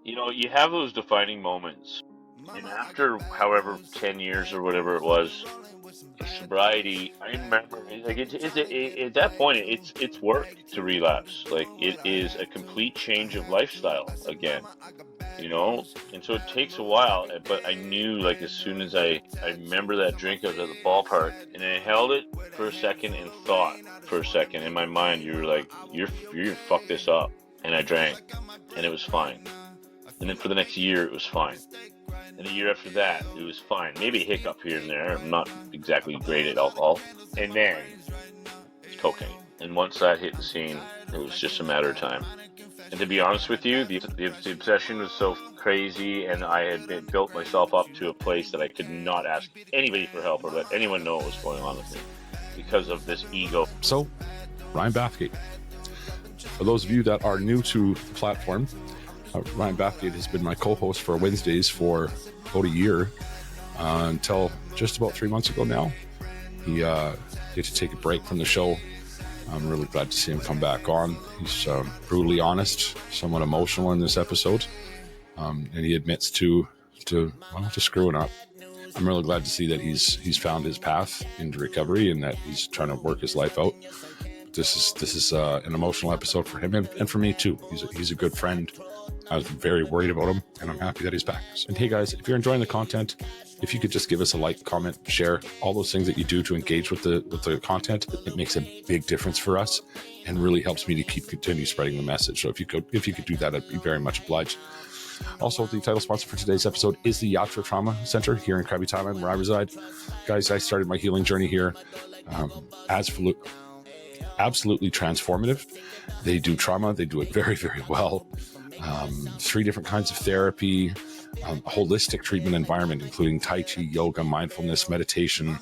you have those defining moments, and after however 10 years or whatever it was of sobriety, I remember like at that point it's work to relapse. Like it is a complete change of lifestyle again, and so it takes a while. But I knew, like, as soon as I remember that drink out of the ballpark, and I held it for a second and thought for a second in my mind, you were like, you're gonna fuck this up, and I drank, and it was fine. And then for the next year, it was fine. And the year after that, it was fine. Maybe a hiccup here and there. I'm not exactly great at alcohol. And then cocaine. And once that hit the scene, it was just a matter of time. And to be honest with you, the obsession was so crazy, and I had built myself up to a place that I could not ask anybody for help or let anyone know what was going on with me because of this ego. So, Ryan Bathgate. For those of you that are new to the platform, Ryan Bathgate has been my co-host for Wednesdays for about a year until just about 3 months ago now. He had to take a break from the show. I'm really glad to see him come back on. He's brutally honest, somewhat emotional in this episode, and he admits to screwing up. I'm really glad to see that he's found his path into recovery and that he's trying to work his life out. This is an emotional episode for him and for me too. He's a good friend. I was very worried about him, and I'm happy that he's back. And hey guys, if you're enjoying the content, if you could just give us a like, comment, share, all those things that you do to engage with the content, it makes a big difference for us and really helps me to continue spreading the message. So if you could do that, I'd be very much obliged. Also, the title sponsor for today's episode is the Yatra Trauma Center here in Krabi, Thailand, where I reside. Guys, I started my healing journey here. Absolutely transformative. They do trauma. They do it very, very well. 3 different kinds of therapy, a holistic treatment environment, including Tai Chi, yoga, mindfulness, meditation,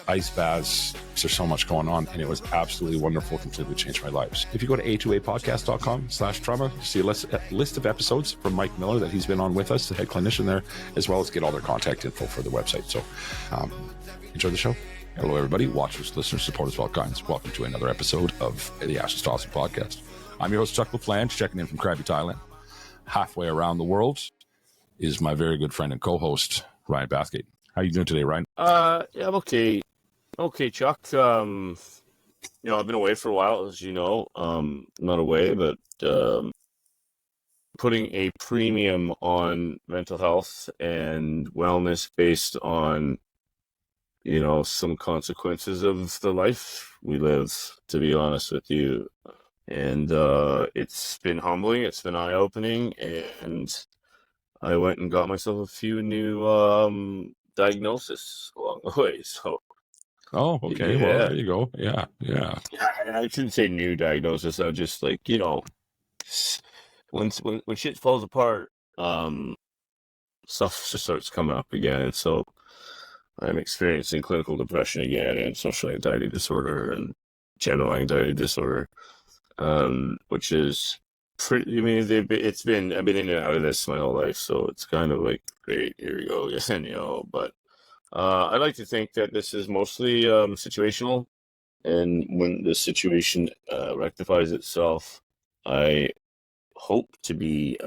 ice baths. There's so much going on, and it was absolutely wonderful. Completely changed my life. If you go to a2apodcast.com/trauma, you see a list of episodes from Mike Miller that he's been on with us, the head clinician there, as well as get all their contact info for the website. So enjoy the show. Hello, everybody. Watchers, listeners, supporters of all kinds. Welcome to another episode of the Ashes to Awesome podcast. I'm your host, Chuck LaFlange, checking in from Krabi, Thailand. Halfway around the world is my very good friend and co-host, Ryan Bathgate. How are you doing today, Ryan? Yeah, I'm okay. Okay, Chuck. I've been away for a while, as you know. Not away, but putting a premium on mental health and wellness based on, some consequences of the life we live, to be honest with you. And it's been humbling, it's been eye-opening, and I went and got myself a few new diagnoses along the way. So, oh, okay. yeah. Well, there you go. Yeah. I shouldn't say new diagnosis. I just when shit falls apart, stuff just starts coming up again. And so I'm experiencing clinical depression again, and social anxiety disorder, and general anxiety disorder. Which is pretty, I've been in and out of this my whole life, so it's kind of like, great, here we go again, but I like to think that this is mostly situational, and when the situation rectifies itself, I hope to be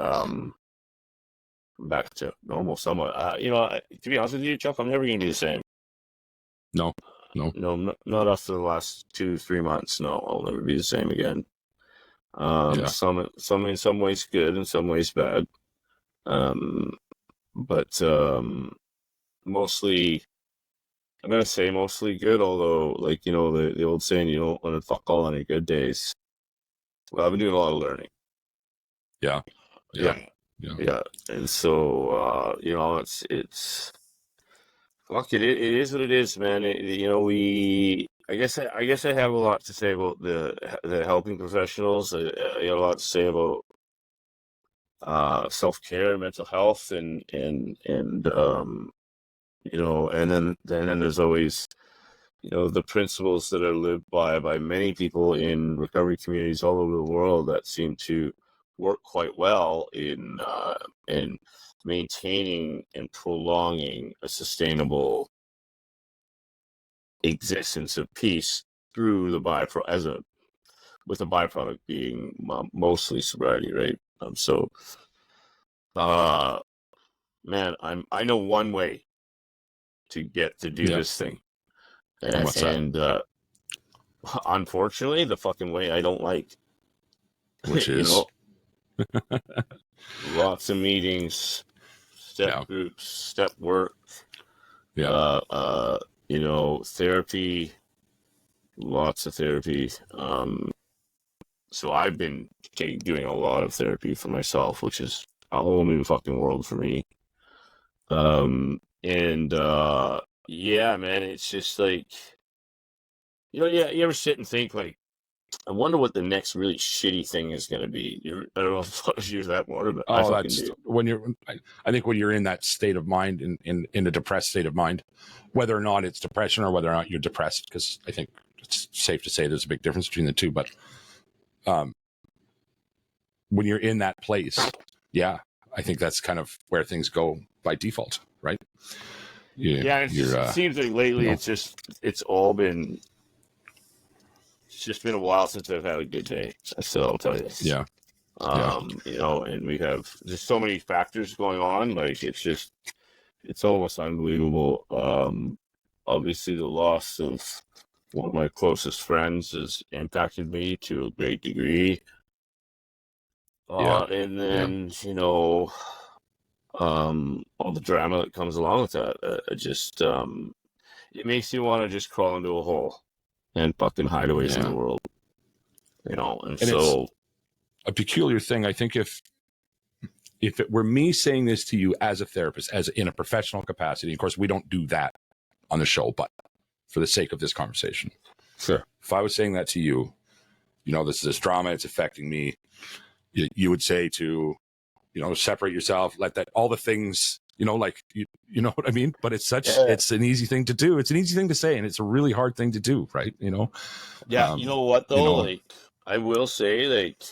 back to normal somewhat. To be honest with you, Chuck, I'm never going to be the same. No, not after the last 2-3 months. No, I'll never be the same again. Some in some ways good, in some ways bad. But mostly, I'm gonna say mostly good. Although, like, the old saying, you don't want to fuck all on your good days. Well, I've been doing a lot of learning. Yeah. And so, it's fuck it. It is what it is, man. I guess I have a lot to say about the helping professionals. I got a lot to say about self-care, mental health, and and then there's always the principles that are lived by many people in recovery communities all over the world that seem to work quite well in maintaining and prolonging a sustainable existence of peace through the byproduct, with the byproduct being mostly sobriety, right? So Man, I know one way to get to do this thing. And what's that? And unfortunately, the fucking way I don't like. Which You is know, lots of meetings, step groups, step work, you know, therapy, lots of therapy. So I've been doing a lot of therapy for myself, which is a whole new fucking world for me. And yeah, man, it's just like, you know, yeah, you ever sit and think like, I wonder what the next really shitty thing is going to be. I don't know if I'll use that word, but I fucking do. When you're, I think when you're in that state of mind, in a depressed state of mind, whether or not it's depression or whether or not you're depressed, because I think it's safe to say there's a big difference between the two. But when you're in that place, yeah, I think that's kind of where things go by default, right? It seems like lately, you know, it's just been a while since I've had a good day. So I'll tell you. Yeah. You know, and we have just so many factors going on. Like it's almost unbelievable. Obviously the loss of one of my closest friends has impacted me to a great degree. And then, you know, all the drama that comes along with that, it makes you want to just crawl into a hole and fucking hide away from the world, you know. And so it's a peculiar thing. I think if it were me saying this to you as a therapist, as in a professional capacity, of course we don't do that on the show, but for the sake of this conversation, sure. If I was saying that to you, you know, this drama, it's affecting me. You would say to, you know, separate yourself, let that, all the things, you know, like, you know what I mean? But it's it's an easy thing to do. It's an easy thing to say, and it's a really hard thing to do, right? You know? Yeah. You know what, though? You know, like, I will say, like,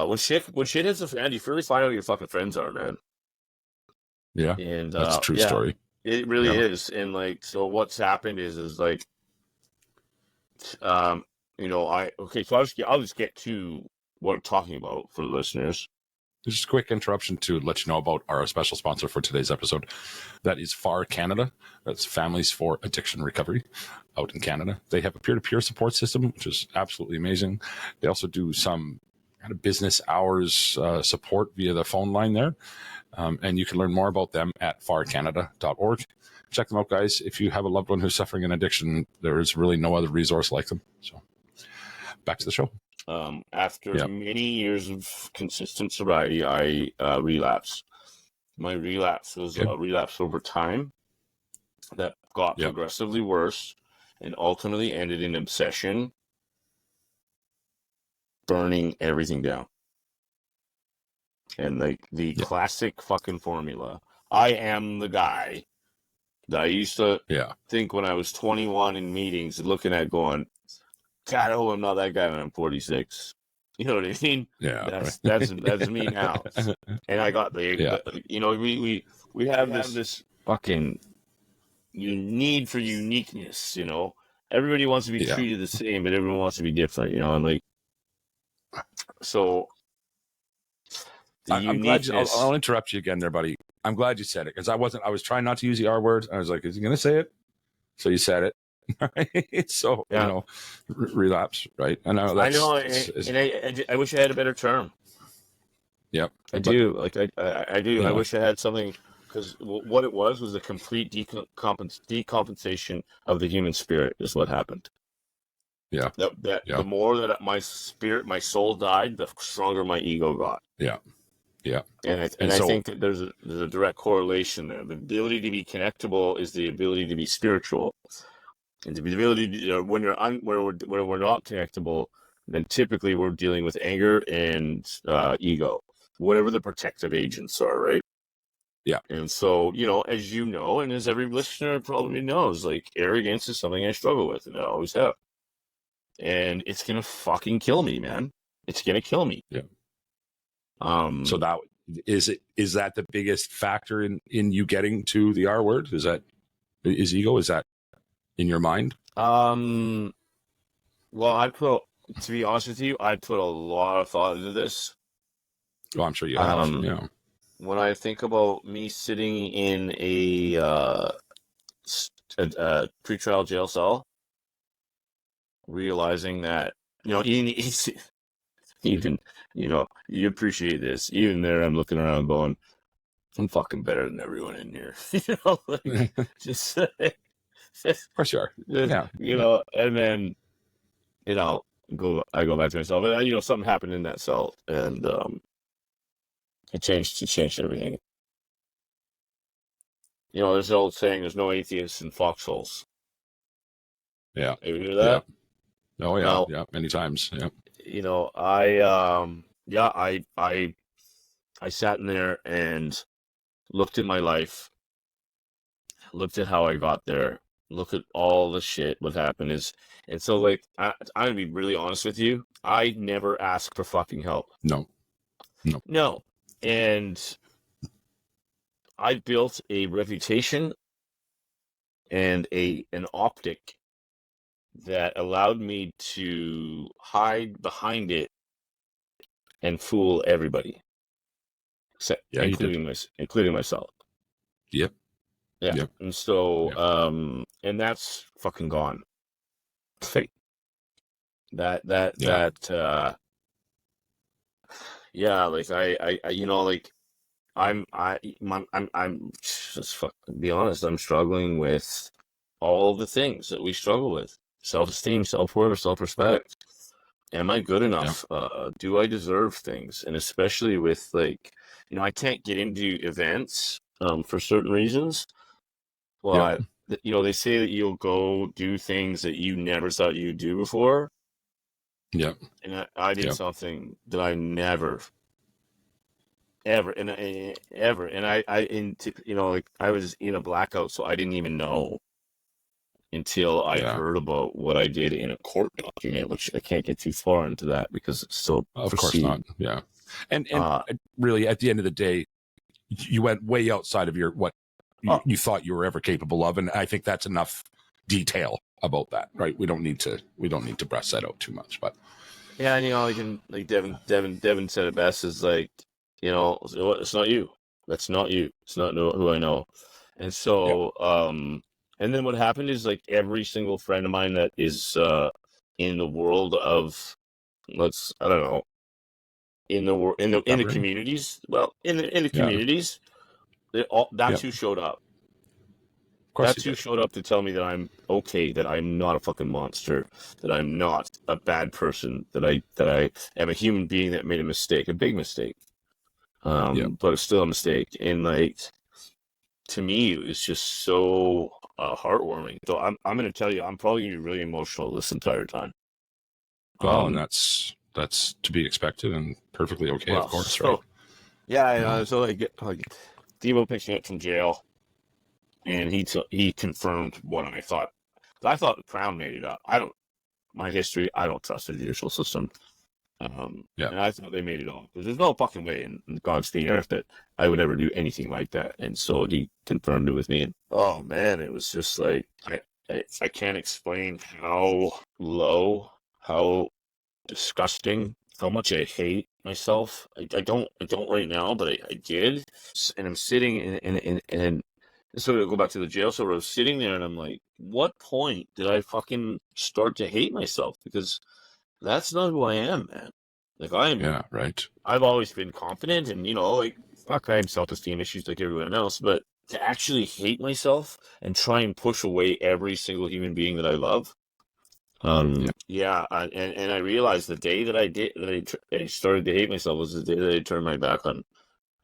when shit hits the fan, you really find out who your fucking friends are, man. Yeah. And that's a true story. It really is. And like, so what's happened is like, you know, so I'll just get to what I'm talking about for the listeners. Just a quick interruption to let you know about our special sponsor for today's episode. That is FAR Canada. That's Families for Addiction Recovery out in Canada. They have a peer-to-peer support system, which is absolutely amazing. They also do some kind of business hours support via the phone line there. And you can learn more about them at farcanada.org. Check them out, guys. If you have a loved one who's suffering an addiction, there is really no other resource like them. So back to the show. After many years of consistent sobriety, I relapsed. My relapse was a relapse over time that got progressively worse and ultimately ended in obsession, burning everything down. And like the classic fucking formula, I am the guy that I used to think when I was 21 in meetings, looking at going, God, oh, I'm not that guy when I'm 46. You know what I mean? Yeah, that's me now. And I got you know, we have this fucking need for uniqueness. You know, everybody wants to be treated the same, but everyone wants to be different. You know, and like, so I'm glad I'll interrupt you again there, buddy. I'm glad you said it, because I was trying not to use the R word. I was like, is he going to say it? So you said it. Right? So, you know, relapse, right? I know. I wish I had a better term. Yep. I do. Like, I do. I wish I had something, because what it was a complete decompensation of the human spirit is what happened. Yeah. The more that my spirit, my soul died, the stronger my ego got. Yeah. Yeah. And I think that there's a direct correlation there. The ability to be connectable is the ability to be spiritual. And the ability to, when we're not connectable, then typically we're dealing with anger and ego, whatever the protective agents are, right? Yeah. And so, you know, as you know, and as every listener probably knows, like, arrogance is something I struggle with, and I always have. And it's gonna fucking kill me, man. It's gonna kill me. Yeah. So that is that the biggest factor in you getting to the R word? Is ego? Is that in your mind? Well, to be honest with you, I put a lot of thought into this. Oh, I'm sure you have. Yeah. When I think about me sitting in a pretrial jail cell, realizing that, even, you appreciate this. Even there, I'm looking around going, I'm fucking better than everyone in here. Like, Of just, course you are. Yeah. and then, I go back to myself. And, something happened in that cell, and it changed everything. There's an old saying, there's no atheists in foxholes. Yeah. You hear Yeah. that? Oh, yeah. Well, Yeah. Many times. Yeah. I sat in there and looked at my life, looked at how I got there, look at all the shit what happened is, and so like I'm gonna be really honest with you. I never ask for fucking help. No. No. No. And I built a reputation and an optic that allowed me to hide behind it and fool everybody, Yeah, you did. including myself. Yep. Yeah. Yep. And so, Yep. and that's fucking gone. Fake. That, Yeah. yeah, like like I'm just be honest. I'm struggling with all the things that we struggle with: self-esteem, self-worth, self-respect. Am I good Yeah. enough? Do I deserve things? And especially with like, I can't get into events for certain reasons. Yeah. But they say that you'll go do things that you never thought you'd do before, Yeah. and I did Yeah. something that I never, ever, and like I was in a blackout, so I didn't even know until I Yeah. heard about what I did in a court document, which I can't get too far into that because it's still Of course not. proceeding. Yeah. And Uh, really, at the end of the day, you went way outside of what oh, you thought you were ever capable of, and I think that's enough detail about that, right? We don't need to breast that out too much, but yeah, and like Devin said it best is like, it's not you. That's not you. It's not who I know. And yeah. so, and then what happened is like every single friend of mine that is in the world of, I don't know, in the world in the Recovering. communities. Well, in the Yeah. communities, Yeah. that's who showed up. Of course you That's who did. showed up to tell me that I'm okay, that I'm not a fucking monster, that I'm not a bad person, that I am a human being that made a mistake, a big mistake. Yeah. But it's still a mistake. And like, to me, it was just so heartwarming. So I'm going to tell you, I'm probably going to be really emotional this entire time. Well, and that's to be expected and perfectly okay, of Well, course, right? yeah, Yeah. so like Devo picks me up from jail, and he confirmed what I thought. I thought the Crown made it up. My history, I don't trust the judicial system. Yeah. And I thought they made it all because there's no fucking way in God's green earth that I would ever do anything like that. And so he confirmed it with me. And oh man, it was just like I can't explain how low, how disgusting, how much I hate myself. I don't right now, but I did. And I'm sitting and so to go back to the jail cell, I was sitting there and I'm like, what point did I fucking start to hate myself? Because that's not who I am, man. Like Yeah. Right. I've always been confident, and like fuck, I have self-esteem issues like everyone else. But to actually hate myself and try and push away every single human being that I love, Yeah. and I realized the day that I started to hate myself was the day that I turned my back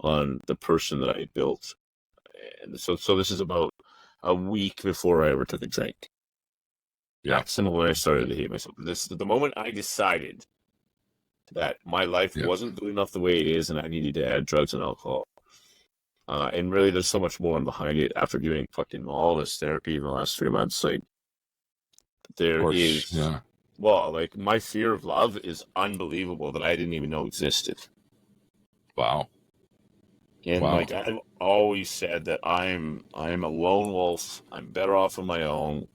on the person that I built. And so this is about a week before I ever took a drink. Yeah. That's the moment I started to hate myself. This the moment I decided that my life Yeah. wasn't good enough the way it is, and I needed to add drugs and alcohol. And really, there's so much more behind it. After doing fucking all this therapy in the last 3 months, like Of there course. is, Yeah. well, like my fear of love is unbelievable that I didn't even know existed. Wow. And Wow. like I've always said that I'm a lone wolf. I'm better off on my own,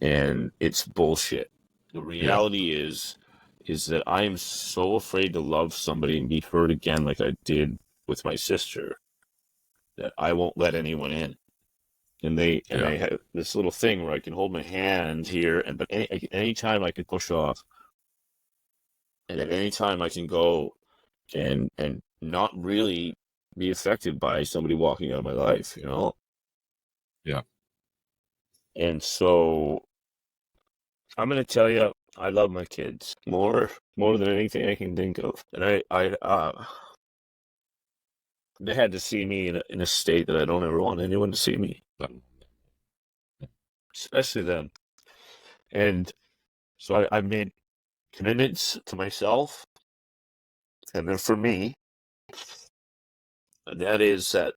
and it's bullshit. The Yeah. reality is is that I am so afraid to love somebody and be hurt again like I did with my sister that I won't let anyone in. And I have this little thing where I can hold my hand here, but any time I can push off, and at any time I can go and not really be affected by somebody walking out of my life, you know? Yeah. And so I'm going to tell you, I love my kids more than anything I can think of. And they had to see me in a state that I don't ever want anyone to see me, especially them. And so I made commitments to myself, and then for me, and that is that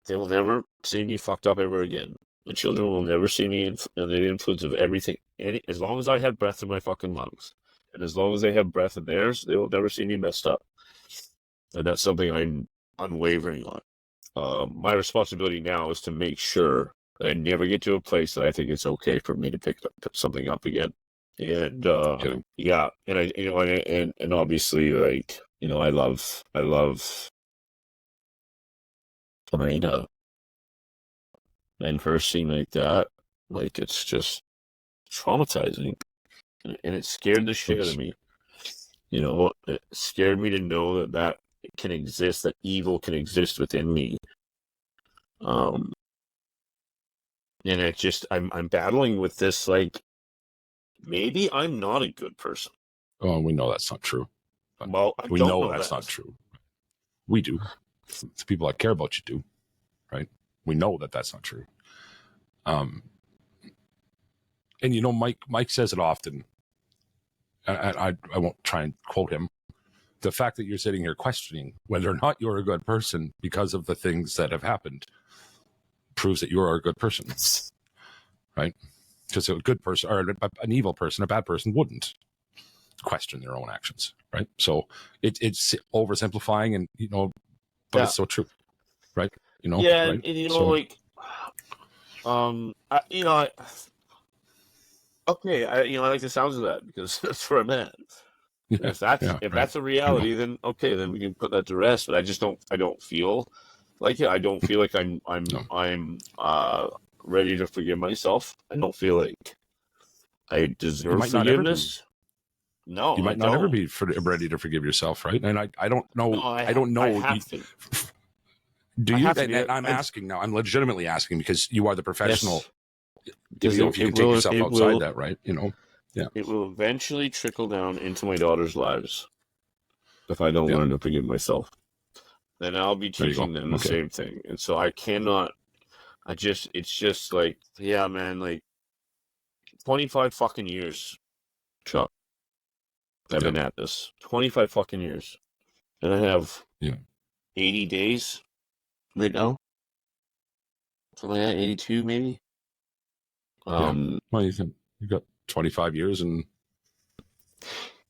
they will never see me fucked up ever again. My children will never see me under the influence of everything. As long as I have breath in my fucking lungs, and as long as they have breath in theirs, they will never see me messed up. And that's something I'm unwavering on. My responsibility now is to make sure that I never get to a place that I think it's okay for me to pick something up again. And yeah, and I, you know, and obviously, like, you know, I love Marina, and her scene like that, like, it's just traumatizing, and it scared the shit out of me. You know, it scared me to know that can exist, that evil can exist within me. And it just, I'm battling with this, like, maybe I'm not a good person. Oh, we know that's not true. Well, I we don't know know that's that. not true. We do. The people that care about you do, right? We know that that's not true. And you know, Mike says it often. I won't try and quote him. The fact that you're sitting here questioning whether or not you're a good person because of the things that have happened proves that you are a good person, right? Because a good person or an evil person, a bad person, wouldn't question their own actions, right? So it's oversimplifying, and you know, but it's so true, right? You know, yeah, right? and you know, So, like, you know, okay, I like the sounds of that because that's where I'm at. And if that's a reality, then okay, then we can put that to rest. But I don't feel like it. I don't feel like I'm ready to forgive myself. I don't feel like I deserve forgiveness. No, you I might not ever don't. be ready to forgive yourself, right? And I don't know. No, I don't know. I have to. Do I you? have to be. And I'm asking now. I'm legitimately asking because you are the professional. Yes, If you can take yourself outside that, right? You know, yeah. It will eventually trickle down into my daughter's lives if I don't learn to forgive myself. Then I'll be teaching them the same thing. And so I cannot. It's just like, yeah, man, like 25 fucking years, Chuck. I've been at this 25 fucking years, and I have 80 days right now. Something like that, 82 maybe. Well, you got 25 years, and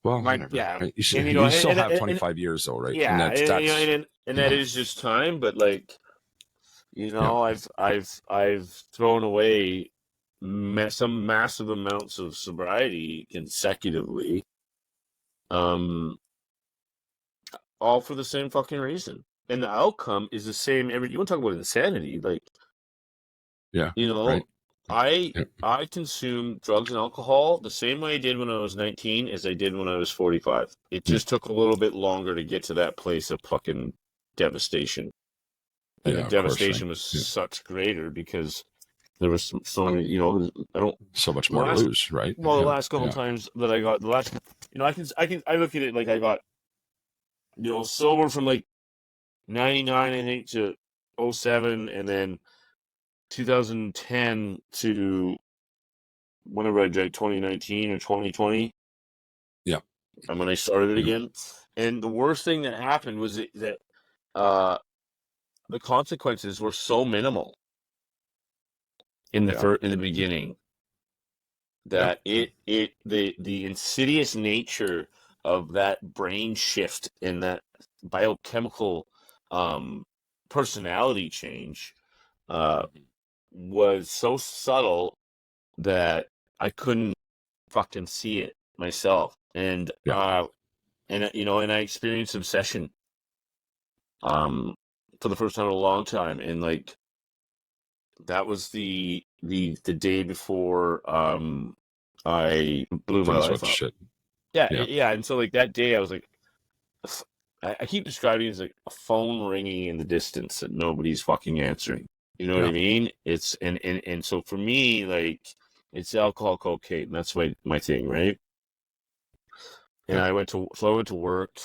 well, whatever. Yeah, Right? You and, still have 25 years, though, right? Yeah, and that is just time, but like, you know, I've thrown away some massive amounts of sobriety consecutively, all for the same fucking reason, and the outcome is the same. You want to talk about insanity, like, you know, I consume drugs and alcohol the same way I did when I was 19 as I did when I was 45. It just took a little bit longer to get to that place of fucking devastation. And the devastation was such greater because there was so many, you know, so much more to lose, right? Well, the last couple times that I got you know, I look at it like I got, you know, sober from like 99, I think, to 07, and then 2010 to whenever I drank 2019 or 2020. Yeah. And when I started it again. And the worst thing that happened was that the consequences were so minimal in the beginning that the insidious nature of that brain shift and that biochemical personality change was so subtle that I couldn't fucking see it myself, and Yeah. and I experienced obsession for the first time in a long time, and like that was the day before I blew my Flint life switch up. shit. Yeah, Yeah. yeah, and so like that day I was like, I keep describing it as like a phone ringing in the distance that nobody's fucking answering. You know what Yeah. I mean? It's and so for me, like it's alcohol, cocaine. That's my thing, right? And Yeah. I went to work,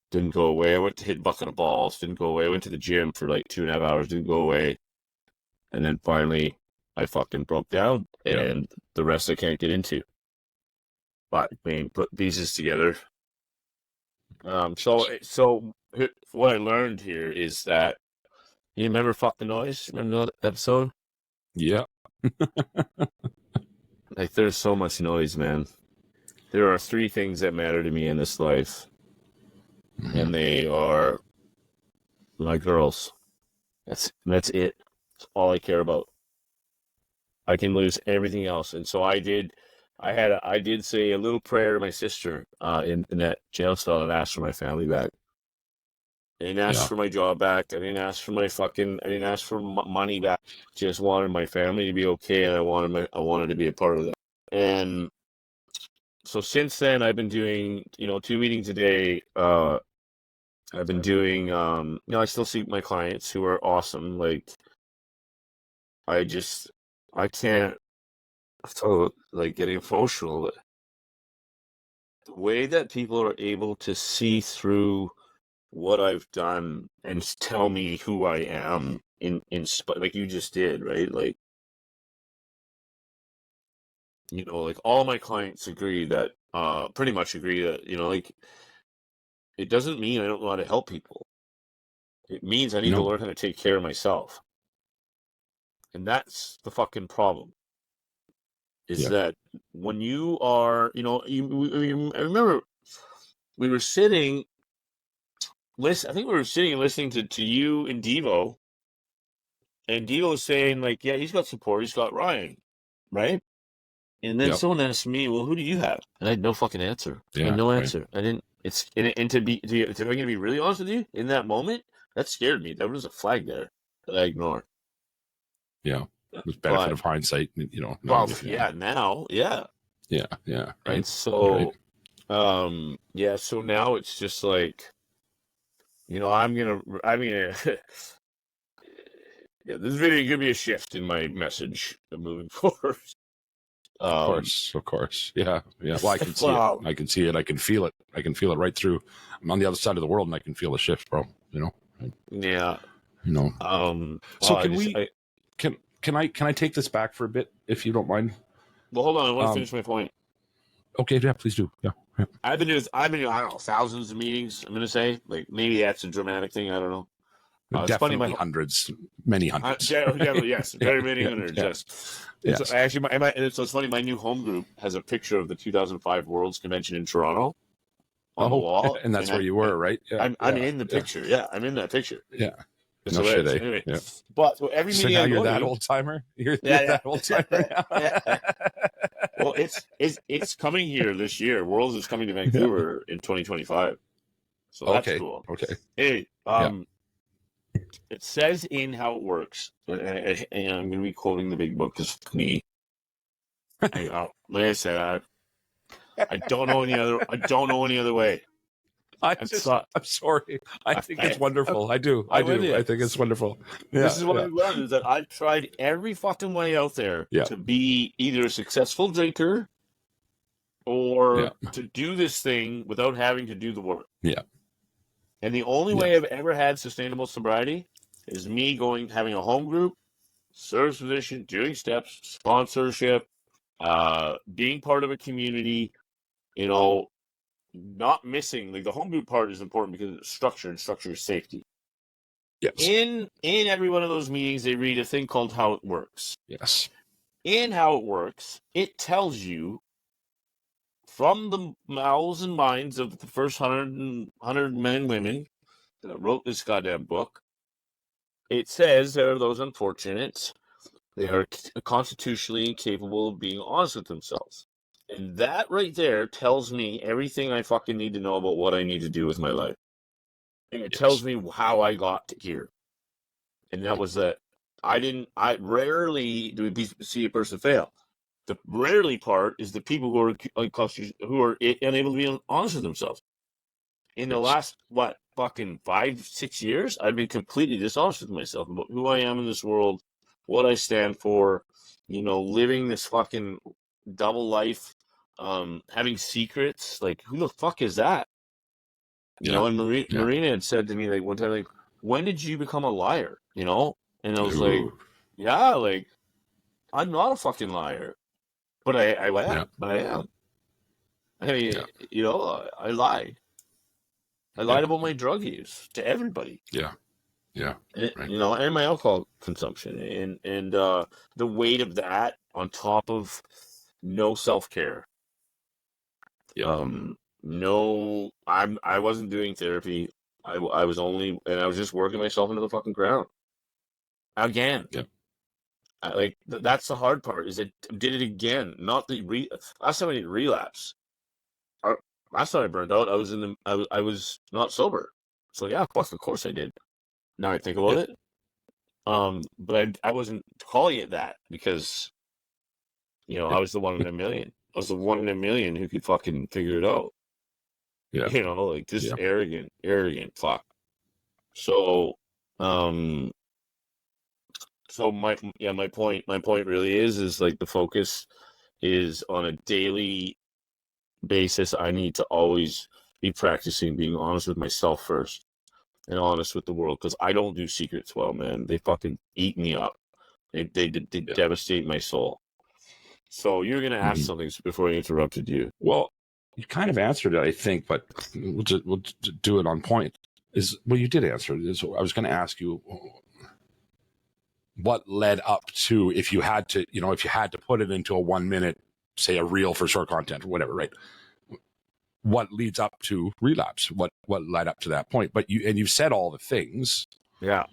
didn't go away. I went to hit a bucket of balls, didn't go away. I went to the gym for like 2.5 hours, didn't go away. And then finally I fucking broke down, Yeah. and the rest I can't get into. But I mean, put pieces together. So what I learned here is that you remember "Fuck the Noise"? Remember that episode? Yeah. Like, there's so much noise, man. There are three things that matter to me in this life, and they are my girls. That's it. That's all I care about. I can lose everything else, and so I did. I did say a little prayer to my sister in that jail cell and asked for my family back. I didn't ask Yeah. for my job back. I didn't ask for I didn't ask for money back. Just wanted my family to be okay, and I wanted to be a part of that. And so since then, I've been doing 2 meetings a day. I've been doing I still see my clients who are awesome. Like I can't. So like getting emotional. The way that people are able to see through what I've done and tell me who I am in like you just did, right? Like like all my clients agree that pretty much agree that like it doesn't mean I don't know how to help people. It means I need to No. learn how to take care of myself. And that's the fucking problem. Is Yeah. that when you are, I remember we were sitting I think we were sitting and listening to you and Devo. And Devo was saying, like, yeah, he's got support. He's got Ryan, right? And then Yep. someone asked me, well, who do you have? And I had no fucking answer. I Yeah. had no Right. answer. I didn't. And if I'm going to be really honest with you, in that moment, that scared me. There was a flag there that I ignored. Yeah. With benefit But, of hindsight, now. well, Yeah. yeah, now, yeah. Yeah. Yeah. Right. And so, Right. yeah, so now it's just like, I'm gonna, yeah, this video is gonna be a shift in my message moving forward. Of course. Yeah. Yeah. Well, I can see Wow. it. I can see it. I can feel it. I can feel it right through. I'm on the other side of the world, and I can feel the shift, bro. Yeah. So can I take this back for a bit, if you don't mind? Well, hold on. I want to finish my point. Okay. Yeah. Please do. Yeah. I've been doing, I don't know, thousands of meetings. I'm gonna say, like, maybe that's a dramatic thing. I don't know. It's Definitely funny, hundreds, many hundreds. definitely, yes, very many hundreds. Yeah. Yes. Yes. So actually, it's funny. My new home group has a picture of the 2005 World's Convention in Toronto on the wall, and that's where you were, right? Yeah. I'm in the picture. Yeah, I'm in that picture. Yeah. It's No hilarious. shit, eh? Anyway, Yeah. but so every So meeting now I you're go that to, old timer. You're yeah, that old timer now. yeah. Well, it's coming here this year. Worlds is coming to Vancouver in 2025, so that's cool. Okay. Hey, it says in how it works, and I'm going to be quoting the big book because me. Like I said, I don't know any other. I don't know any other way. I'm sorry. I think it's wonderful. I do. I think it's wonderful. Yeah, this is what I've learned: is that I've tried every fucking way out there to be either a successful drinker or to do this thing without having to do the work. Yeah. And the only way I've ever had sustainable sobriety is me having a home group, service position, doing steps, sponsorship, being part of a community, not missing. Like, the home group part is important because it's structure, and structure is safety. Yes. In every one of those meetings, they read a thing called How It Works. Yes. In How It Works, it tells you from the mouths and minds of the first 100 men and women that wrote this goddamn book. It says there are those unfortunates. They are constitutionally incapable of being honest with themselves. And that right there tells me everything I fucking need to know about what I need to do with my life. And it tells Yes. me how I got to here. And that was that I rarely do we see a person fail. The rarely part is the people who are like who are unable to be honest with themselves. In the Yes. last, what, fucking 5, 6 years, I've been completely dishonest with myself about who I am in this world, what I stand for, living this fucking double life, having secrets. Like, who the fuck is that? Yeah. And Yeah. Marina had said to me, like, one time, like, when did you become a liar? And I was like, Ooh. yeah, like, I'm not a fucking liar, but I am. Yeah. But I am. I mean, Yeah. I lied. I Yeah. lied about my drug use to everybody. Yeah. Yeah. And, Right. and my alcohol consumption, and the weight of that on top of no self care. Yeah. No, I wasn't doing therapy. I was only, and I was just working myself into the fucking ground again. Yeah. That's the hard part. Is it did it again? Not the last time I did relapse. Uh, Last time I burned out, I was not sober. So yeah, fuck, of course I did. Now I think about Yeah. it. But I wasn't calling it that because, Yeah. I was the one in a million. I was the one in a million who could fucking figure it out. Yeah. Like just Yeah. arrogant fuck. So, um, my point really is like the focus is on a daily basis. I need to always be practicing being honest with myself first and honest with the world because I don't do secrets well, man. They fucking eat me up. They Yeah. devastate my soul. So you're gonna ask Mhm. something before I interrupted you. Well, you kind of answered it, I think, but we'll do it on point. You did answer it. I was going to ask you what led up to if you had to put it into a 1 minute, say a reel for short content or whatever, right? What leads up to relapse? What led up to that point? But you've said all the things. Yeah.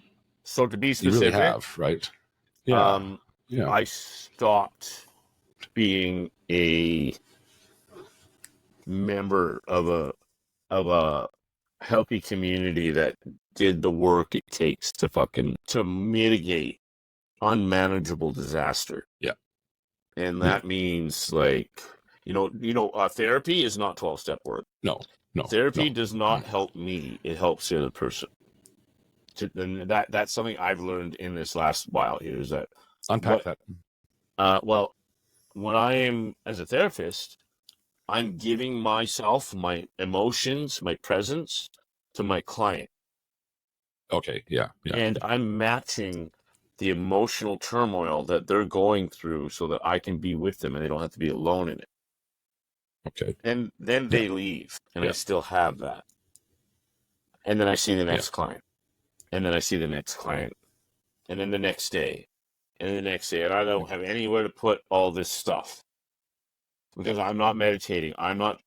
So to be You really specific, have, right? Yeah. Yeah. I stopped being a member of a healthy community that did the work it takes to mitigate unmanageable disaster. Yeah. And Yeah. that means like, therapy is not 12-step work. No. Therapy does not help me. It helps the other person. And that's something I've learned in this last while here is that Unpack that. well, when I am as a therapist, I'm giving myself, my emotions, my presence to my client. Okay. Yeah. Yeah. And I'm matching the emotional turmoil that they're going through so that I can be with them and they don't have to be alone in it. Okay. And then they leave and I still have that. And then I see the next client. And then I see the next client. And then the next day. And the next day. And I don't have anywhere to put all this stuff. Because I'm not meditating. I'm not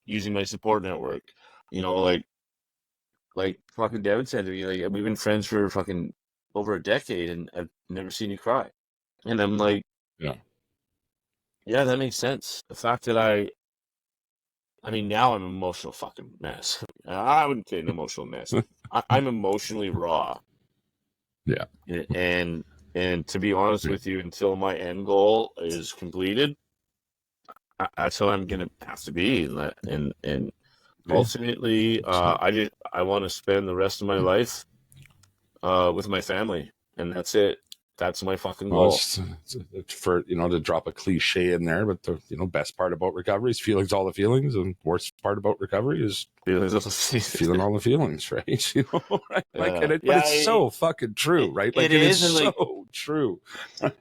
using my support network. Like fucking Devin said to me, like, we've been friends for fucking over a decade and I've never seen you cry. And I'm like, yeah, that makes sense. The fact that I mean, now I'm an emotional fucking mess. I wouldn't say an emotional mess. I'm emotionally raw. Yeah. And to be honest with you, until my end goal is completed, that's how I'm gonna have to be. And ultimately, I want to spend the rest of my life with my family, and that's it. That's my fucking Well, goal. it's for to drop a cliche in there, but the best part about recovery is feelings all the feelings, and worst part about recovery is feeling all the feelings, right? Right? Like, Yeah. but it's so fucking true, right? Like, it is so like, true, right?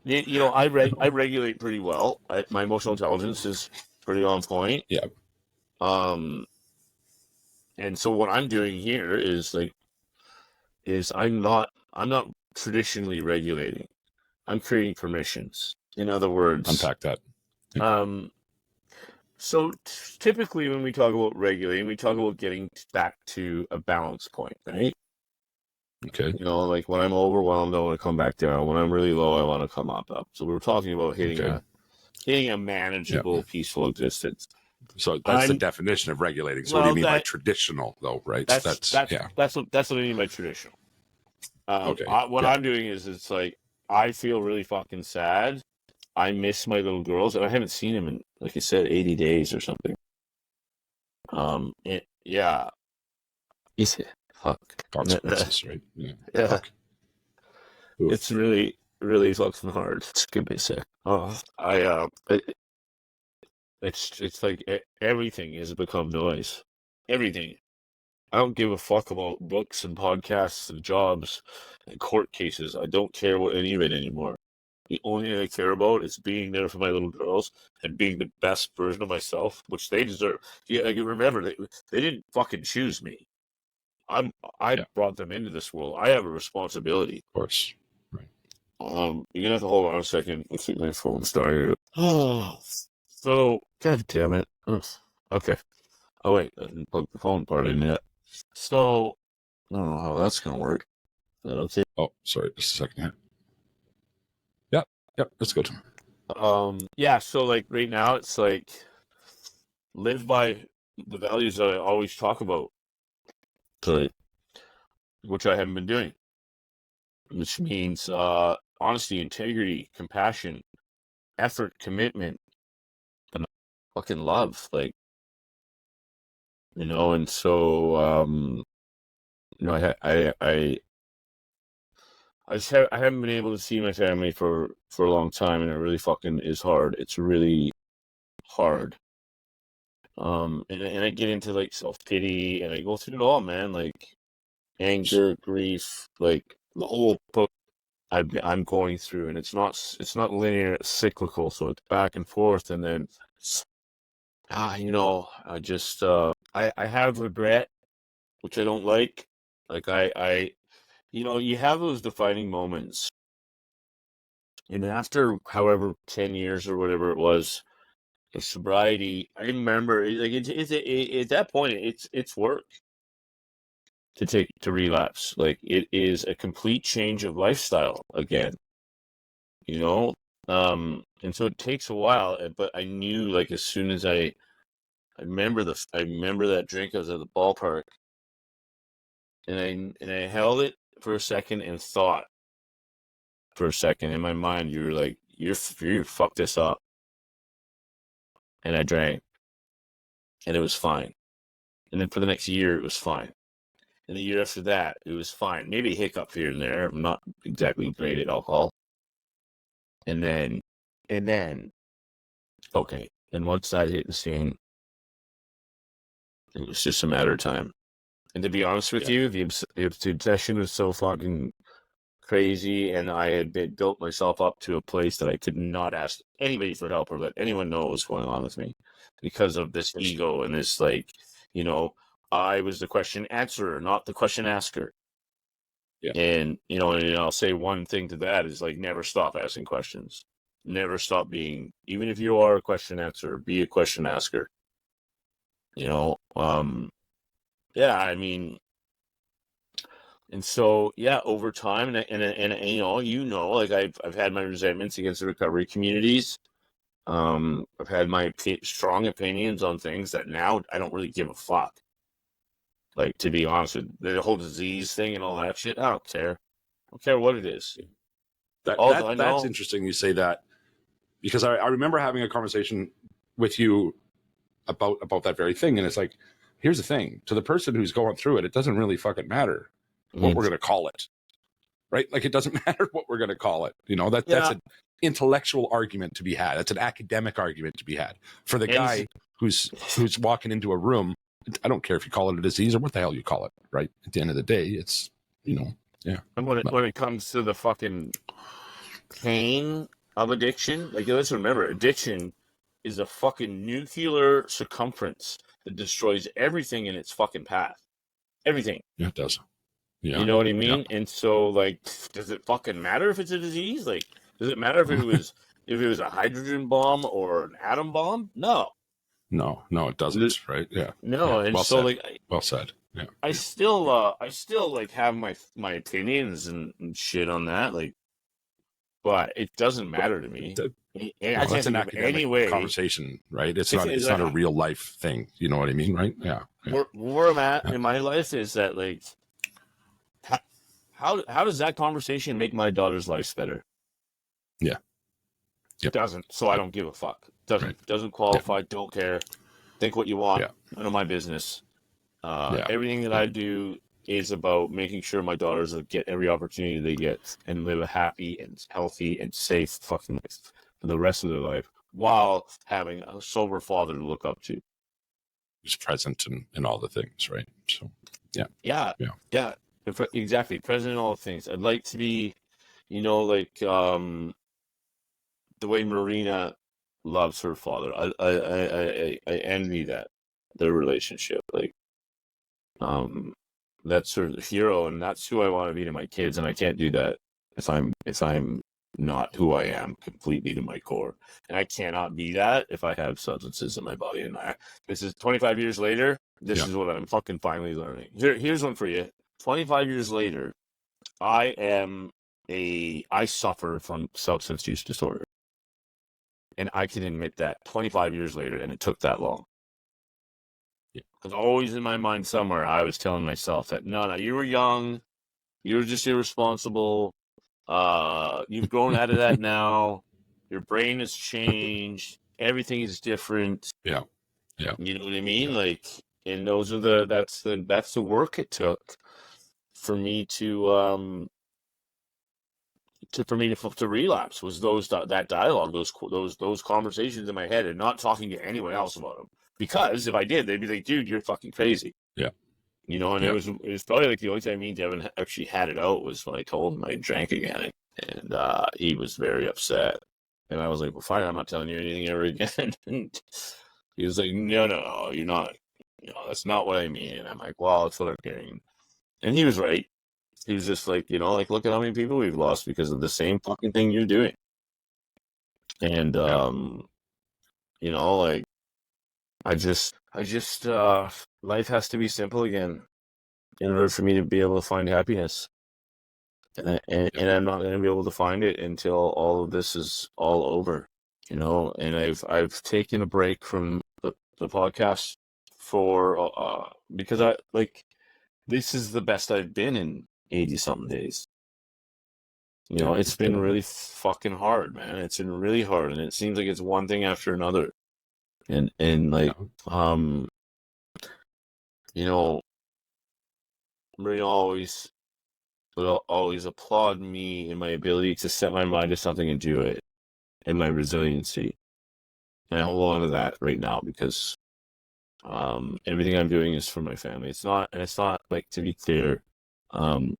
I regulate pretty well. My emotional intelligence is pretty on point. Yeah. And so what I'm doing here is I'm not traditionally regulating. I'm creating permissions. In other words, Unpack that. So typically when we talk about regulating, we talk about getting back to a balance point, right? Okay. Like when I'm overwhelmed, I want to come back down. When I'm really low, I want to come up. So we're talking about hitting Okay. hitting a manageable, peaceful existence. So that's the definition of regulating. So what do you mean by traditional, though? Right? That's what I mean by traditional. Okay. What I'm doing is it's like I feel really fucking sad. I miss my little girls, and I haven't seen them in, like I said, 80 days or something. Yeah. Fuck. Consequences, right? Yeah. Fuck. It's really, really fucking hard. It's gonna be sick. It's like everything has become noise. Everything. I don't give a fuck about books and podcasts and jobs and court cases. I don't care about any of it anymore. The only thing I care about is being there for my little girls and being the best version of myself, which they deserve. Yeah, you remember they didn't fucking choose me. I brought them into this world. I have a responsibility. Of course. Right. You're gonna have to hold on a second. Let's see my phone started. So, god damn it. Ugh. Okay. Oh wait, I didn't plug the phone part in yet. So, I don't know how that's gonna work. Is that okay? Oh, sorry, just a second. Yep, that's good. Yeah, so like right now it's like live by the values that I always talk about. Which I haven't been doing. Which means honesty, integrity, compassion, effort, commitment, and fucking love. Like, and so I haven't been able to see my family for a long time, and it really fucking is hard. It's really hard. And I get into like self-pity, and I go through it all, man. Like anger, grief, like the whole I'm going through, and it's not linear, it's cyclical, so it's back and forth, and then I just I have regret, which I don't like. Like you have those defining moments. And after however 10 years or whatever it was of sobriety, I remember like at that point it's work to relapse. Like it is a complete change of lifestyle again. And so it takes a while, but I knew like as soon as I remember that drink. I was at the ballpark, and I held it for a second and thought for a second in my mind. You were like, you fucked this up, and I drank, and it was fine. And then for the next year, it was fine. And the year after that, it was fine. Maybe a hiccup here and there. I'm not exactly great at alcohol. And then, okay. And once I hit the scene, it was just a matter of time. And to be honest with you, the obsession was so fucking crazy, and I had built myself up to a place that I could not ask anybody for help or let anyone know what was going on with me because of this ego and this, like, I was the question answerer, not the question asker. Yeah. And, and I'll say one thing to that is like, never stop asking questions. Never stop being, even if you are a question answerer, be a question asker. Yeah, I mean, and so, yeah, over time, and like I've had my resentments against the recovery communities. I've had my strong opinions on things that now I don't really give a fuck. Like, to be honest with the whole disease thing and all that shit, I don't care. I don't care what it is. That's interesting you say that, because I remember having a conversation with you about that very thing, and it's like, here's the thing, to the person who's going through it, it doesn't really fucking matter what we're going to call it, right? Like, it doesn't matter what we're going to call it. That's an intellectual argument to be had. That's an academic argument to be had. For the guy who's walking into a room, I don't care if you call it a disease or what the hell you call it, right? At the end of the day, it's, yeah. And when it comes to the fucking pain of addiction, like, let's remember, addiction is a fucking nuclear circumference that destroys everything in its fucking path. Everything. Yeah, it does. Yeah. You know what I mean? Yeah. And so, like, does it fucking matter if it's a disease? Like, does it matter if it was a hydrogen bomb or an atom bomb? No. No, it doesn't. Right? Yeah. No, yeah. and well so said. like, well said. Yeah. I still like have my opinions and shit on that, like, but it doesn't matter to me. I can't That's an think of any academic way. conversation, right? It's It's not a like, real life thing. You know what I mean, right? Yeah. where I'm at Yeah. in my life is that, like, how does that conversation make my daughter's life better? Yeah. Yep. Doesn't. So I Yep. don't give a fuck. Right. Doesn't Yeah. qualify. Don't care. Think what you want. Yeah. None of my business. Yeah. Everything that Yeah. I do is about making sure my daughters get every opportunity they get and live a happy and healthy and safe fucking life for the rest of their life, while having a sober father to look up to. Who's present in all the things, right? So, yeah. Yeah, Yeah. yeah, exactly. Present in all things. I'd like to be, like the way Marina loves her father. I envy that, their relationship. Like, that's sort of the hero, and that's who I want to be to my kids, and I can't do that if I'm not who I am completely to my core, and I cannot be that if I have substances in my body. And this is 25 years later. This is what I'm fucking finally learning. Here's one for you. 25 years later, I suffer from substance use disorder, and I can admit that 25 years later, and it took that long. Because always in my mind somewhere, I was telling myself that, no, you were young, you were just irresponsible. You've grown out of that now. Your brain has changed. Everything is different. Yeah. Yeah. You know what I mean? Yeah. Like, and that's the work it took for me to relapse, was that dialogue, those conversations in my head, and not talking to anyone else about them. Because if I did, they'd be like, dude, you're fucking crazy. Yeah. And Yeah. it was probably like the only time me and Devin actually had it out was when I told him I drank again, and he was very upset. And I was like, well, fine, I'm not telling you anything ever again. And he was like, no, you're not. That's not what I mean. And I'm like, well, that's what I'm getting. And he was right. He was just like, like, look at how many people we've lost because of the same fucking thing you're doing. And like, I just life has to be simple again in order for me to be able to find happiness. And I'm not going to be able to find it until all of this is all over, and I've taken a break from the podcast for because this is the best I've been in 80 something days. It's been really fucking hard, man. It's been really hard, and it seems like it's one thing after another. And like, Marina will always applaud me and my ability to set my mind to something and do it, and my resiliency. And I hold on to that right now because everything I'm doing is for my family. It's not like, to be clear, I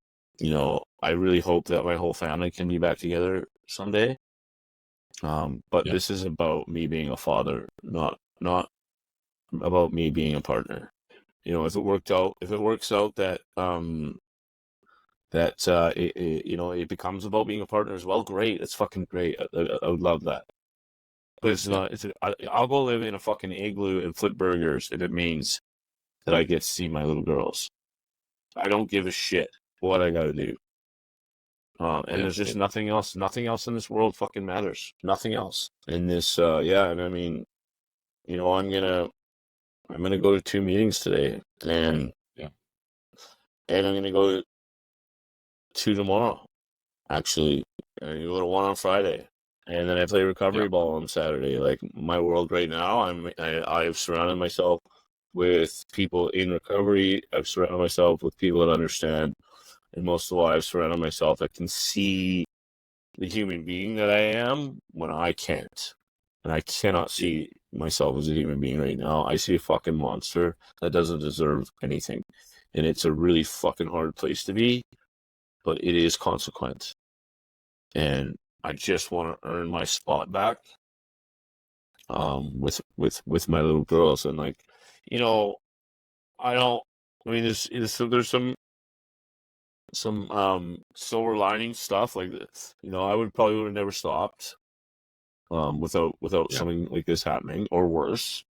really hope that my whole family can be back together someday. But this is about me being a father, not about me being a partner. If it works out that it becomes about being a partner as well, great. It's fucking great. I would love that. But it's not. I'll go live in a fucking igloo and flip burgers if it means that I get to see my little girls. I don't give a shit what I gotta do. And there's just nothing else. Nothing else in this world fucking matters. Nothing else. And this, and I mean, I'm gonna go to 2 meetings today, and I'm gonna go to 2 tomorrow. Actually, I'm gonna go to 1 on Friday, and then I play recovery ball on Saturday. Like, my world right now, I've surrounded myself with people in recovery. I've surrounded myself with people that understand, and most of all, I've surrounded myself that can see the human being that I am when I can't. And I cannot see myself as a human being right now. I see a fucking monster that doesn't deserve anything. And it's a really fucking hard place to be, but it is consequent. And I just want to earn my spot back with my little girls. And, like, there's some silver lining stuff like this. I would have never stopped without something like this happening, or worse.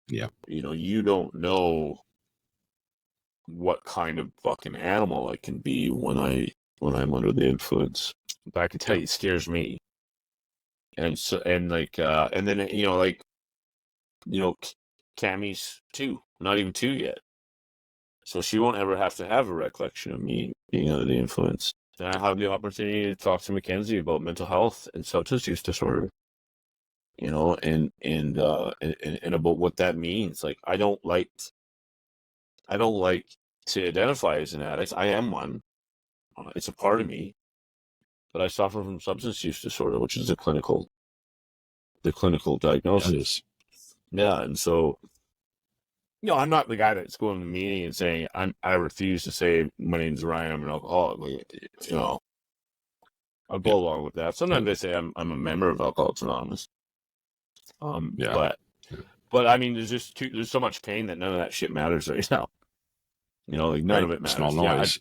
You don't know what kind of fucking animal I can be when I'm under the influence. But I can tell you, it scares me. and so and then Cammy's 2, not even 2 yet, so she won't ever have to have a recollection of me being under the influence. Then I have the opportunity to talk to Mackenzie about mental health and substance use disorder, and about what that means. Like, I don't like to identify as an addict. I am one. It's a part of me, but I suffer from substance use disorder, which is the clinical diagnosis. Yeah, and so, I'm not the guy that's going to the meeting and saying I refuse to say my name's Ryan, I'm an alcoholic. I'll go along with that. Sometimes I say I'm a member of Alcoholics Anonymous. But I mean, there's so much pain that none of that shit matters right now. None of it matters. Small noise.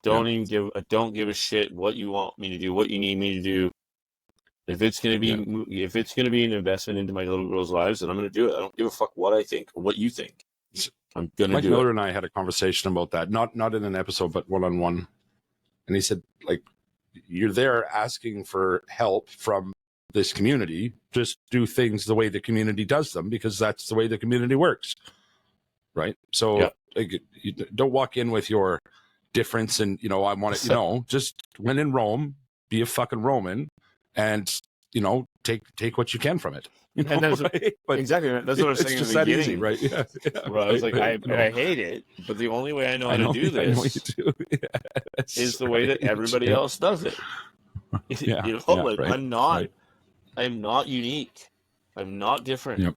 Don't give a shit what you want me to do, what you need me to do. If it's gonna be an investment into my little girls' lives, then I'm gonna do it. I don't give a fuck what I think or what you think. I'm gonna Mike do Miller it. and I had a conversation about that, not in an episode, but one-on-one. And he said, like, you're there asking for help from this community. Just do things the way the community does them, because that's the way the community works, right? So like, you don't walk in with your difference and I want to just when in Rome, be a fucking Roman, and take what you can from it. And that's right? But exactly. That's what I was saying in the beginning, easy, right? Yeah, where I was like, I hate it, but the only way I know how to do this is the way that everybody else does it. I'm not unique. I'm not different.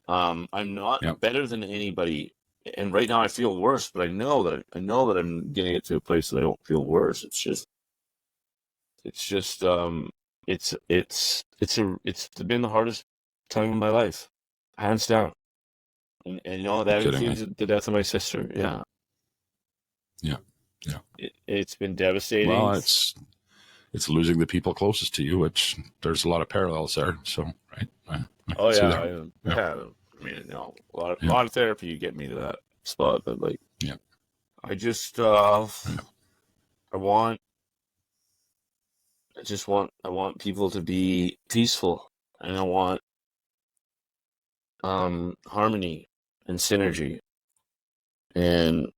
I'm not better than anybody. And right now I feel worse, but I know that I'm getting it to a place that I don't feel worse. It's been the hardest time of my life, hands down. And that includes the death of my sister. Yeah. It's been devastating. Well, it's losing the people closest to you, which there's a lot of parallels there. So, right? I mean, a lot of therapy you get me to that spot, but I just I want people to be peaceful, and I want harmony and synergy, and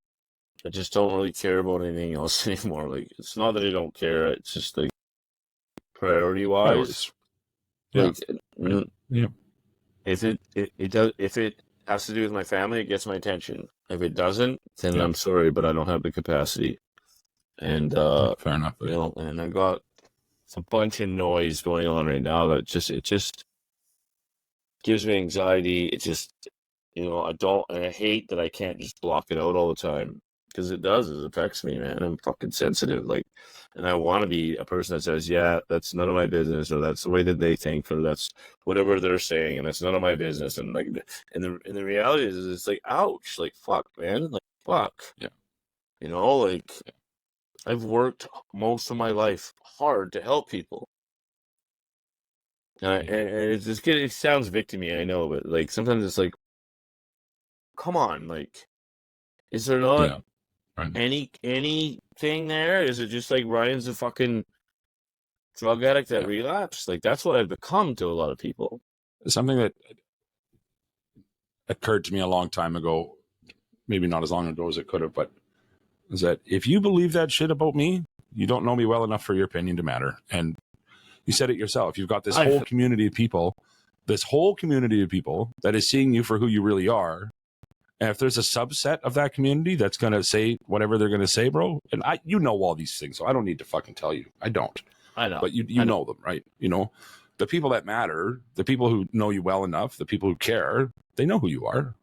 I just don't really care about anything else anymore. Like, it's not that I don't care, it's just like priority wise. If it has to do with my family, it gets my attention. If it doesn't, then I'm sorry, but I don't have the capacity. And fair enough. And I got a bunch of noise going on right now that it just gives me anxiety. It just, I hate that I can't just block it out all the time, because it affects me, man. I'm fucking sensitive, and I want to be a person that says, yeah, that's none of my business, or that's the way that they think, or that's whatever they're saying, and that's none of my business. And the reality is it's like, ouch, like, fuck, man, like, fuck. I've worked most of my life hard to help people. And it's just, it sounds victim-y, I know, but like, sometimes it's like, come on, like, is there not anything there? Is it just like Ryan's a fucking drug addict that relapsed? Like, that's what I've become to a lot of people. Something that occurred to me a long time ago, maybe not as long ago as it could have, but is that if you believe that shit about me, you don't know me well enough for your opinion to matter. And you said it yourself. You've got this whole community of people that is seeing you for who you really are. And if there's a subset of that community that's going to say whatever they're going to say, bro, and all these things, so I don't need to fucking tell you. I don't. I know. But you know them, right? The people that matter, the people who know you well enough, the people who care, they know who you are,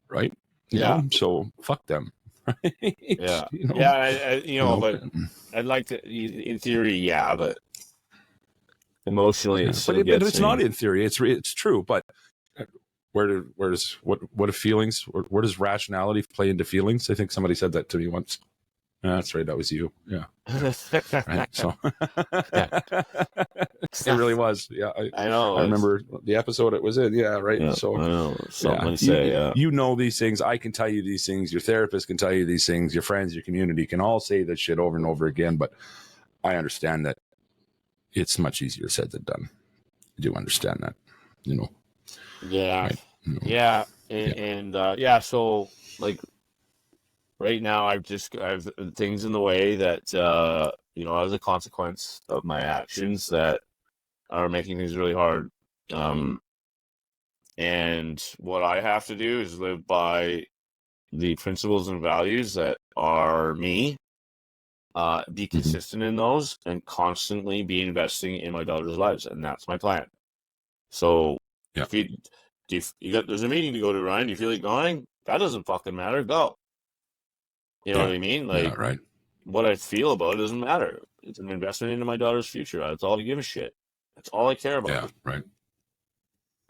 right? So fuck them. Right? Yeah. But I'd like to, in theory, but emotionally, but it's not in theory. It's true. But where does feelings? Where does rationality play into feelings? I think somebody said that to me once. That's right. That was you. Yeah. Right? So it really was. Yeah. I know. I remember the episode it was in. Yeah. Right. Yeah, so I know. Someone say, you know these things. I can tell you these things. Your therapist can tell you these things. Your friends, your community can all say that shit over and over again. But I understand that it's much easier said than done. I do understand that, Yeah. right? Yeah. Yeah. And so like right now I've things in the way that as a consequence of my actions that are making things really hard. And what I have to do is live by the principles and values that are me, be consistent in those, and constantly be investing in my daughter's lives, and that's my plan. So, Yeah. there's a meeting to go to, Ryan. Do you feel like going? That doesn't fucking matter. Go. You know what I mean? Like, right. what I feel about it doesn't matter. It's an investment into my daughter's future. That's all I give a shit. That's all I care about. Yeah, right.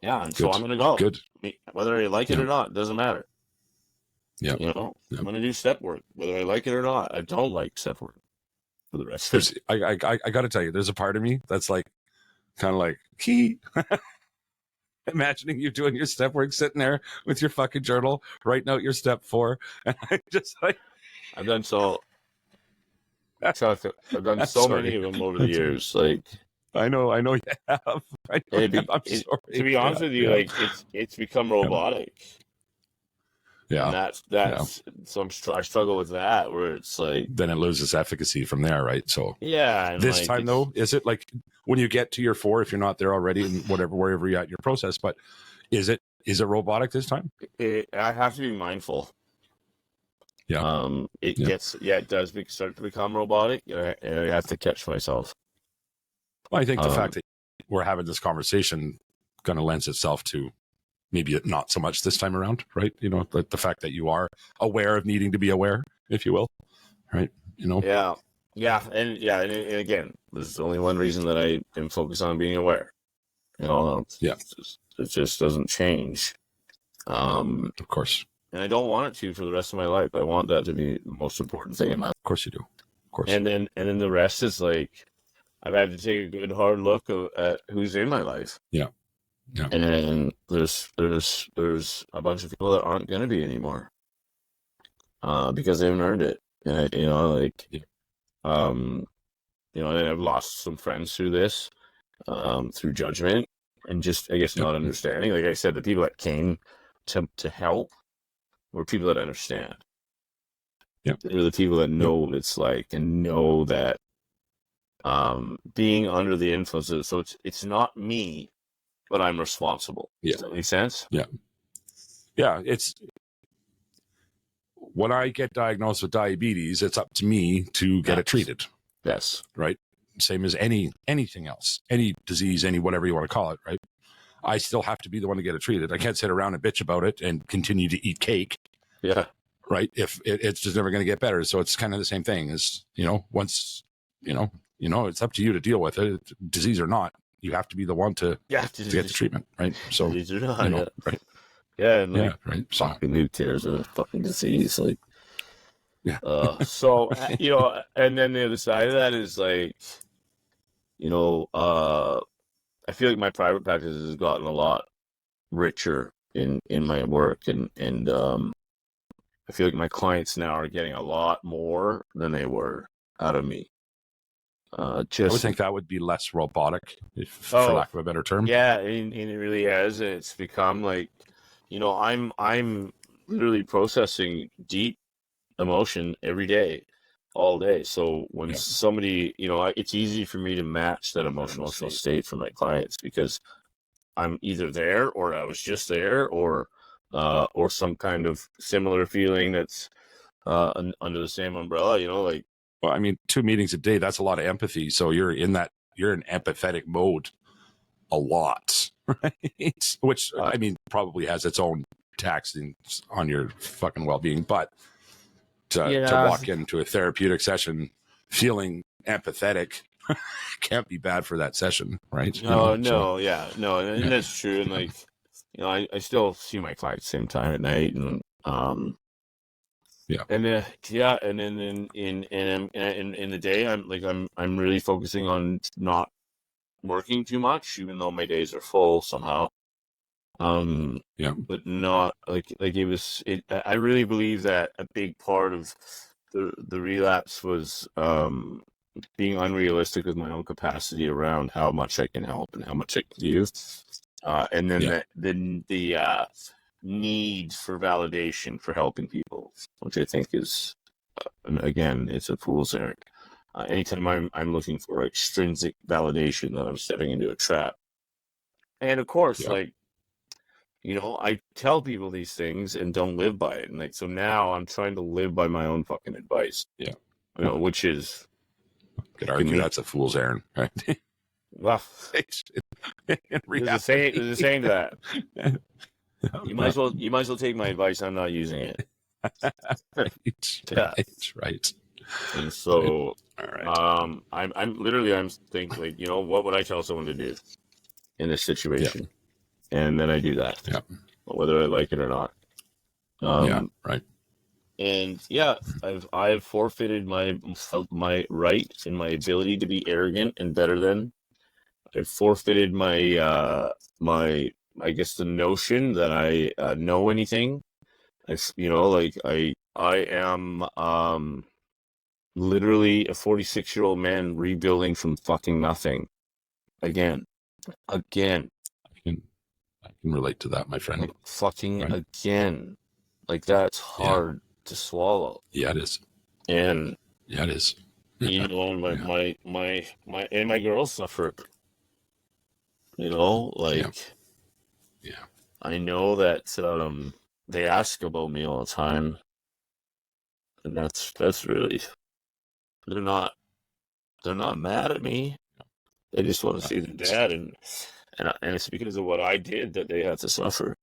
Yeah, and Good. so I'm gonna go. Good. Whether I like it or not, doesn't matter. Yeah. I'm gonna do step work, whether I like it or not. I don't like step work for the rest of it. I got to tell you, there's a part of me that's like, kind of like, imagining you doing your step work, sitting there with your fucking journal, writing out your step 4, and I just like, I've done so. Chuck, I've done so many of them over the years. Like, I know you have. I'm sorry. To be honest with you, like it's become robotic. Yeah. And that's so I struggle with that, where it's like, then it loses efficacy from there, right? So yeah. And this like, time though, is it like when you get to your 4, if you're not there already, and wherever you're at your process, but is it robotic this time? I have to be mindful. Yeah. It does start to become robotic. I have to catch myself. Well, I think the fact that we're having this conversation kind of lends itself to maybe not so much this time around, right? The fact that you are aware of needing to be aware, if you will, right? Yeah. And again, there's only one reason that I am focused on being aware. It just doesn't change. Of course. And I don't want it to for the rest of my life. I want that to be the most important thing in my life. Of course you do. Of course. And then the rest is like, I've had to take a good hard look at who's in my life. Yeah. And then there's a bunch of people that aren't going to be anymore, because they haven't earned it. And and I've lost some friends through this, through judgment and just, I guess, not understanding. Like I said, the people that came to help were people that understand. Yeah, they're the people that know what it's like and know that being under the influence. So it's not me, but I'm responsible. Yeah. Does that make sense? Yeah. Yeah. It's when I get diagnosed with diabetes, it's up to me to get it treated. Yes. Right. Same as anything else, any disease, any whatever you want to call it. Right. I still have to be the one to get it treated. I can't sit around and bitch about it and continue to eat cake. Yeah. Right. If it's just never going to get better. So it's kind of the same thing as, once, it's up to you to deal with it, disease or not. You have to be the one to get the treatment, right? So, right? Yeah, and right. So, fucking who cares of a fucking disease? Like, yeah. So and then the other side of that is like, I feel like my private practice has gotten a lot richer in my work, and I feel like my clients now are getting a lot more than they were out of me. I would think that would be less robotic, for lack of a better term. Yeah, and it really has. And it's become like, I'm literally processing deep emotion every day, all day. So when somebody, it's easy for me to match that emotional state for my clients because I'm either there or I was just there or some kind of similar feeling that's under the same umbrella, like. Well, I mean, 2 meetings a day, that's a lot of empathy. So you're in empathetic mode a lot, right? Which, I mean, probably has its own tax on your fucking well-being. But to walk into a therapeutic session feeling empathetic can't be bad for that session, right? And that's true. And like, I still see my clients same time at night, and and then in the day, I'm really focusing on not working too much, even though my days are full somehow. But not like it was. I really believe that a big part of the relapse was being unrealistic with my own capacity around how much I can help and how much I can do. And then the need for validation for helping people, which I think is, again, it's a fool's errand. Anytime I'm looking for extrinsic validation, that I'm stepping into a trap. And of course, like, you know, I tell people these things and don't live by it. And like, so now I'm trying to live by my own fucking advice. Yeah. You know, which is, could argue that's a fool's errand, right? well, there's a saying to that. You might as well take my advice. I'm not using it. Right. And so, all right. I'm thinking, like, you know, what would I tell someone to do in this situation? And then I do that. Yeah. Whether I like it or not. Right. And I've forfeited my right and my ability to be arrogant and better than. I've forfeited my I guess the notion that I know anything. I am literally a 46-year-old man rebuilding from fucking nothing. Again. I can relate to that, my friend. Like, fucking again. Like, that's hard to swallow. Yeah, it is. And it is. You know, my girls suffer. You know, like, I know that they ask about me all the time, and that's really, they're not mad at me. They just want to see their dad, and it's because of what I did that they have to suffer.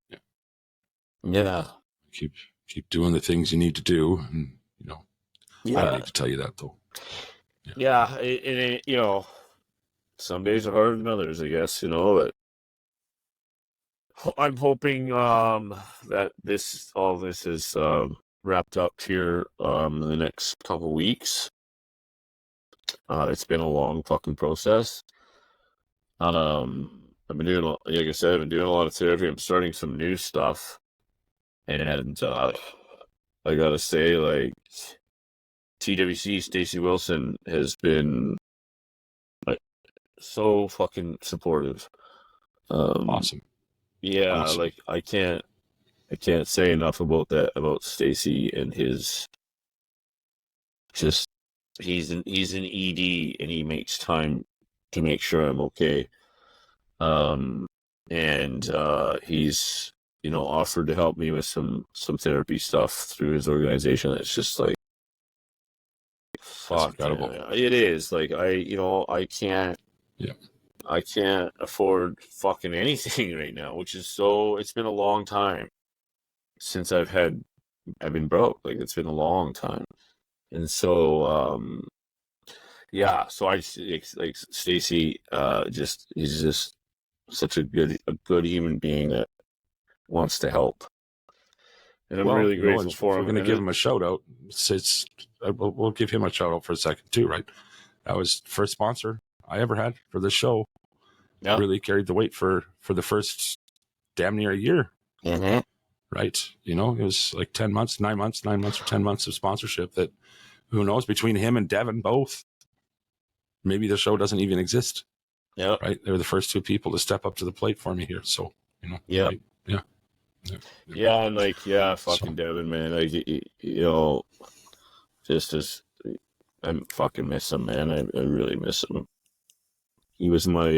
Yeah. Keep doing the things you need to do, and you know, I don't need to tell you that though. And you know, some days are harder than others, I guess. You know, but I'm hoping that all this is wrapped up here in the next couple weeks. It's been a long fucking process. I've been doing, like I said, I've been doing a lot of therapy. I'm starting some new stuff. And I gotta say, like, TWC, Stacey Wilson, has been, like, so fucking supportive. Awesome. Yeah, awesome. Like, I can't say enough about that, about Stacey and his, just, he's an ED and he makes time to make sure I'm okay. And he's, you know, offered to help me with some therapy stuff through his organization. It's just like, fuck, incredible. It is. Like, I can't afford fucking anything right now, which is it's been a long time since I've been broke. Like, it's been a long time. And so, so I like Stacey, he's just such a good human being that wants to help, and I'm really grateful for him. We're going to give him a shout out. We'll give him a shout out for a second too, right? That was the first sponsor I ever had for this show. Yeah, really carried the weight for the first damn near a year. Mm-hmm. Right? You know, it was like 9 months or 10 months of sponsorship. That who knows, between him and Devin both, maybe the show doesn't even exist. Yeah, right. They were the first two people to step up to the plate for me here. So you know, and like, fucking Devin, man. Like, you know, just as I fucking miss him, man. I really miss him. He was my,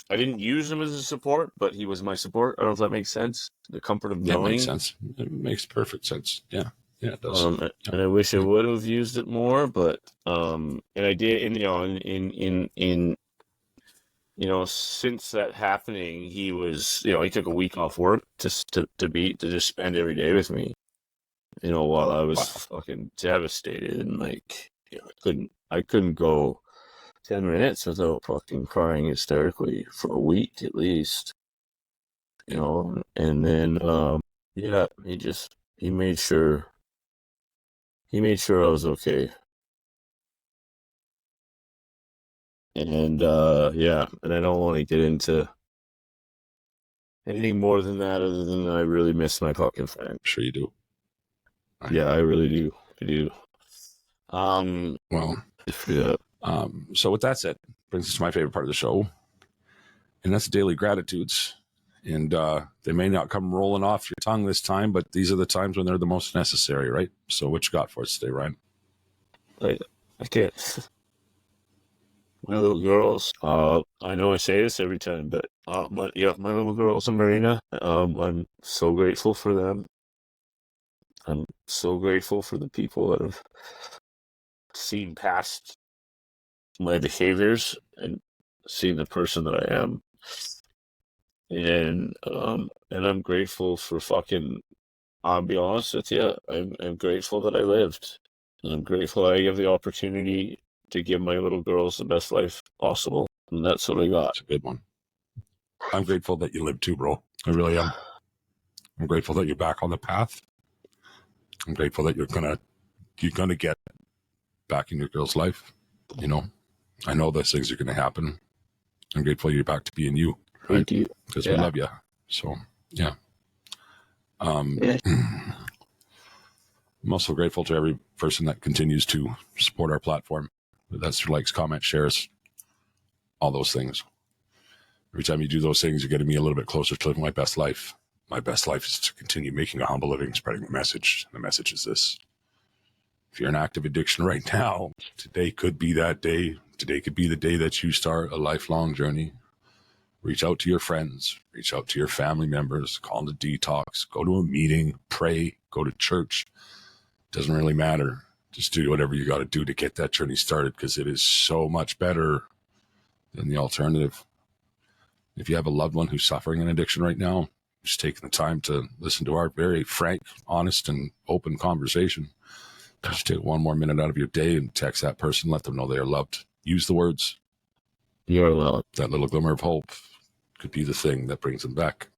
I didn't use him as a support, but he was my support. I don't know if that makes sense. The comfort of knowing. That makes sense. It makes perfect sense. Yeah, it does. And I wish I would have used it more, but and I did. And you know, you know, since that happening, he was, you know, he took a week off work to just spend every day with me. You know, while I was fucking devastated, and like, you know, I couldn't go 10 minutes without fucking crying hysterically for a week at least. You know, and then he made sure I was okay. And and I don't want to get into anything more than that, other than I really miss my fucking friend. Sure you do. Yeah, I really do. I do. Well, Yeah. So with that said, brings us to my favorite part of the show, and that's daily gratitudes. And they may not come rolling off your tongue this time, but these are the times when they're the most necessary, right? So what you got for us today, Ryan? I can't. My little girls. I know I say this every time, but my little girls and Marina. I'm so grateful for them. I'm so grateful for the people that have seen past my behaviors and seen the person that I am. And I'm grateful for fucking. I'll be honest with you. I'm grateful that I lived. And I'm grateful I have the opportunity to give my little girls the best life possible. And that's what I got. That's a good one. I'm grateful that you lived too, bro. I really am. I'm grateful that you're back on the path. I'm grateful that you're gonna get back in your girl's life. You know, I know those things are gonna happen. I'm grateful you're back to being you, right? Thank you. Because we love you. So yeah. Yeah. I'm also grateful to every person that continues to support our platform. That's through likes, comments, shares, all those things. Every time you do those things, you're getting me a little bit closer to living my best life. My best life is to continue making a humble living, spreading the message. The message is this: if you're in active addiction right now, today could be that day. Today could be the day that you start a lifelong journey. Reach out to your friends, reach out to your family members, call them to detox, go to a meeting, pray, go to church. Doesn't really matter. Just do whatever you got to do to get that journey started, because it is so much better than the alternative. If you have a loved one who's suffering an addiction right now, just taking the time to listen to our very frank, honest, and open conversation. Just take one more minute out of your day and text that person, let them know they are loved. Use the words. You're loved. That little glimmer of hope could be the thing that brings them back.